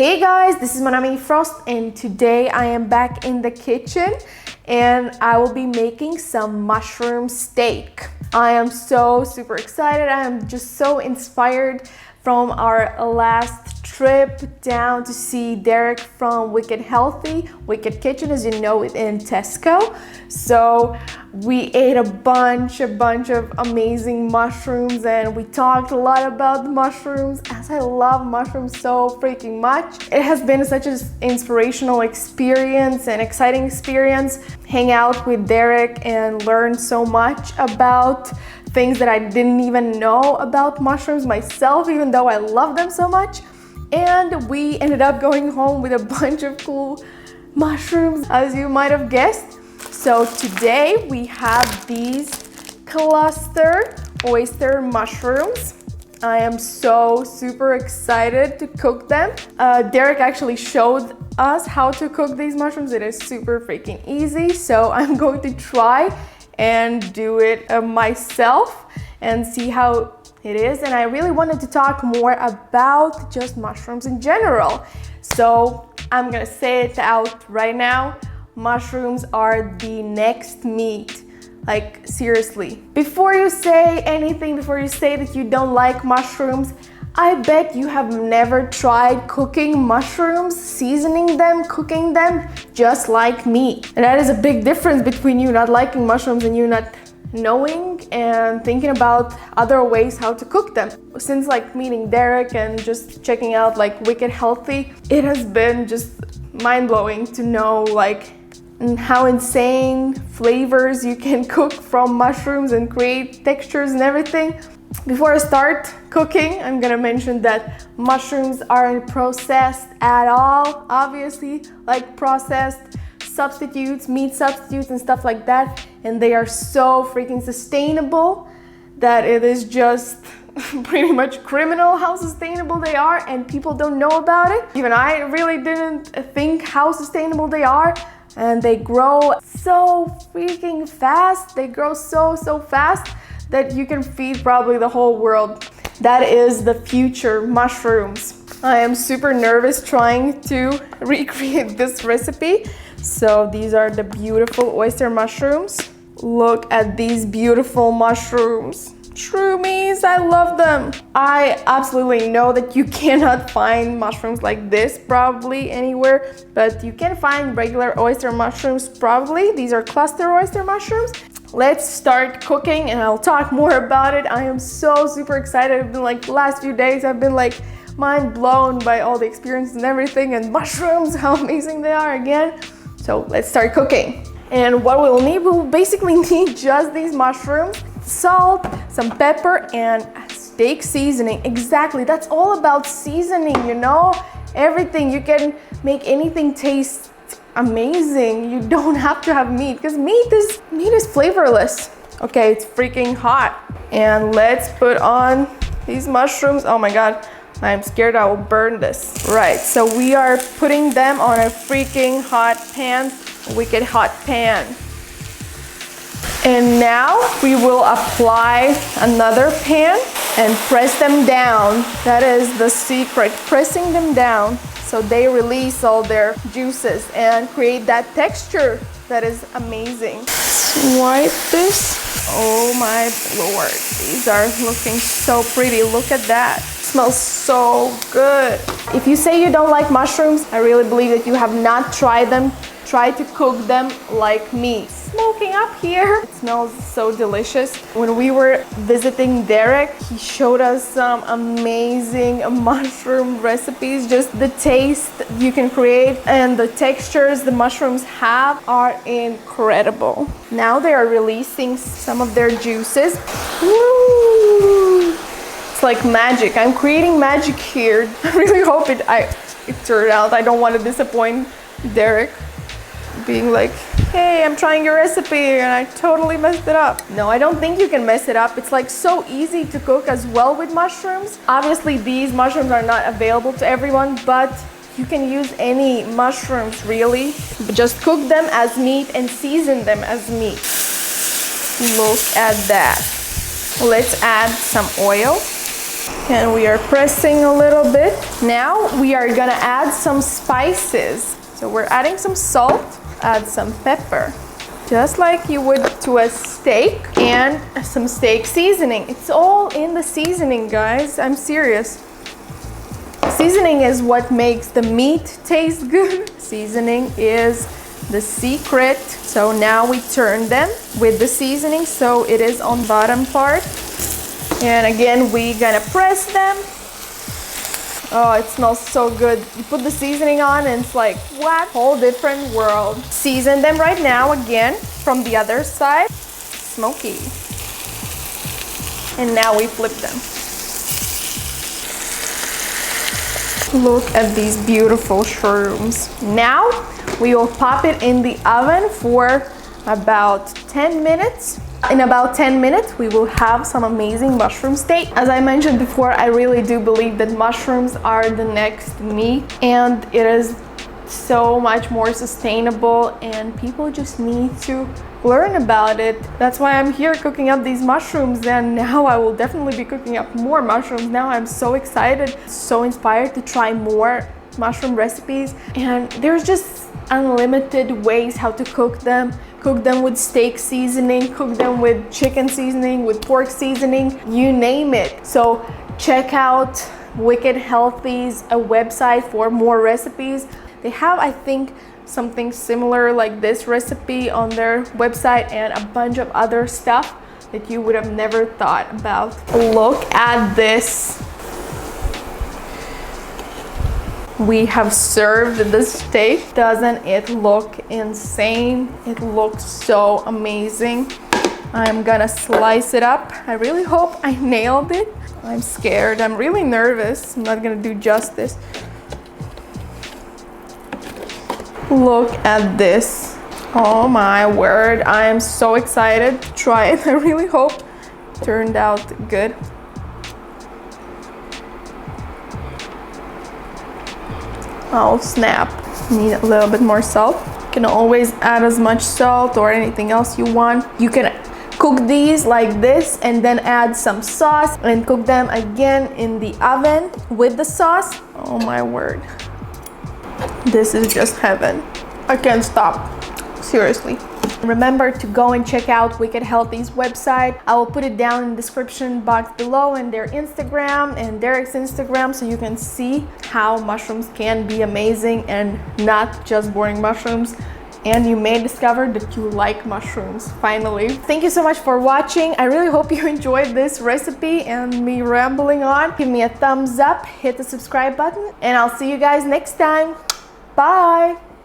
Hey guys, this is Monami Frost and today I am back in the kitchen and I will be making some mushroom steak. I am so super excited. I am just so inspired from our last trip down to see Derek from Wicked Kitchen, as you know, in Tesco. So we ate a bunch of amazing mushrooms and we talked a lot about the mushrooms, as I love mushrooms so freaking much. It has been such an inspirational experience and exciting experience. Hang out with Derek and learn so much about things that I didn't even know about mushrooms myself, even though I love them so much. And we ended up going home with a bunch of cool mushrooms, as you might have guessed. So today we have these cluster oyster mushrooms. I am so super excited to cook them. Derek actually showed us how to cook these mushrooms. It is super freaking easy. So I'm going to try and do it myself and see how it is. And I really wanted to talk more about just mushrooms in general. So I'm gonna say it out right now. Mushrooms are the next meat. Like, seriously. Before you say anything, before you say that you don't like mushrooms, I bet you have never tried cooking mushrooms, seasoning them, cooking them, just like me. And that is a big difference between you not liking mushrooms and you not knowing and thinking about other ways how to cook them. Since like meeting Derek and just checking out like Wicked Healthy, it has been just mind-blowing to know like how insane flavors you can cook from mushrooms and create textures and everything. Before I start cooking, I'm gonna mention that mushrooms aren't processed at all, obviously, like processed substitutes, meat substitutes and stuff like that, and they are so freaking sustainable that it is just pretty much criminal how sustainable they are, and people don't know about it. Even I really didn't think how sustainable they are, and they grow so freaking fast. They grow so fast that you can feed probably the whole world. That is the future, mushrooms. I am super nervous trying to recreate this recipe. So these are the beautiful oyster mushrooms. Look at these beautiful mushrooms. Shroomies, I love them. I absolutely know that you cannot find mushrooms like this probably anywhere, but you can find regular oyster mushrooms probably. These are cluster oyster mushrooms. Let's start cooking and I'll talk more about it. I am so super excited. I've been like the last few days, I've been like mind blown by all the experiences and everything, and mushrooms, how amazing they are again. So let's start cooking. And what we'll need, we'll basically need just these mushrooms, salt, some pepper, and steak seasoning. Exactly, that's all about seasoning, you know? Everything, you can make anything taste amazing. You don't have to have meat, because meat is flavorless. Okay, it's freaking hot. And let's put on these mushrooms. Oh my God, I'm scared I will burn this. Right, so we are putting them on a freaking hot pan, wicked hot pan. And now we will apply another pan and press them down. That is the secret, pressing them down so they release all their juices and create that texture that is amazing. Swipe this. Oh my Lord, these are looking so pretty. Look at that. Smells so good. If you say you don't like mushrooms, I really believe that you have not tried them. Try to cook them like me. Smoking up here. It smells so delicious. When we were visiting Derek, he showed us some amazing mushroom recipes. Just the taste you can create and the textures the mushrooms have are incredible. Now they are releasing some of their juices. Woo! It's like magic. I'm creating magic here. I really hope it turned out. I don't want to disappoint Derek, being like, hey, I'm trying your recipe and I totally messed it up. No, I don't think you can mess it up. It's like so easy to cook as well with mushrooms. Obviously, these mushrooms are not available to everyone, but you can use any mushrooms really. Just cook them as meat and season them as meat. Look at that. Let's add some oil. And we are pressing a little bit. Now we are gonna add some spices. So we're adding some salt, add some pepper, just like you would to a steak, and some steak seasoning. It's all in the seasoning, guys. I'm serious. Seasoning is what makes the meat taste good. Seasoning is the secret. So now we turn them with the seasoning so it is on bottom part. And again, we gonna press them. Oh, it smells so good. You put the seasoning on and it's like, what? Whole different world. Season them right now again from the other side. Smoky. And now we flip them. Look at these beautiful shrooms. Now we will pop it in the oven for about 10 minutes. In about 10 minutes, we will have some amazing mushroom steak. As I mentioned before, I really do believe that mushrooms are the next meat, and it is so much more sustainable, and people just need to learn about it. That's why I'm here cooking up these mushrooms, and now I will definitely be cooking up more mushrooms. Now I'm so excited, so inspired to try more mushroom recipes, and there's just unlimited ways how to cook them. Cook them with steak seasoning, cook them with chicken seasoning, with pork seasoning, you name it. So check out Wicked Healthy's a website for more recipes. They have, I think, something similar like this recipe on their website, and a bunch of other stuff that you would have never thought about. Look at this. We have served the steak. Doesn't it look insane? It looks so amazing. I'm gonna slice it up. I really hope I nailed it. I'm scared. I'm really nervous. I'm not gonna do justice. Look at this. Oh my word. I am so excited to try it. I really hope it turned out good. Oh snap, need a little bit more salt. You can always add as much salt or anything else you want. You can cook these like this and then add some sauce and cook them again in the oven with the sauce. Oh my word. This is just heaven. I can't stop, seriously. Remember to go and check out Wicked Healthy's website. I will put it down in the description box below, and their Instagram and Derek's Instagram, so you can see how mushrooms can be amazing and not just boring mushrooms. And you may discover that you like mushrooms, finally. Thank you so much for watching. I really hope you enjoyed this recipe and me rambling on. Give me a thumbs up, hit the subscribe button, and I'll see you guys next time. Bye.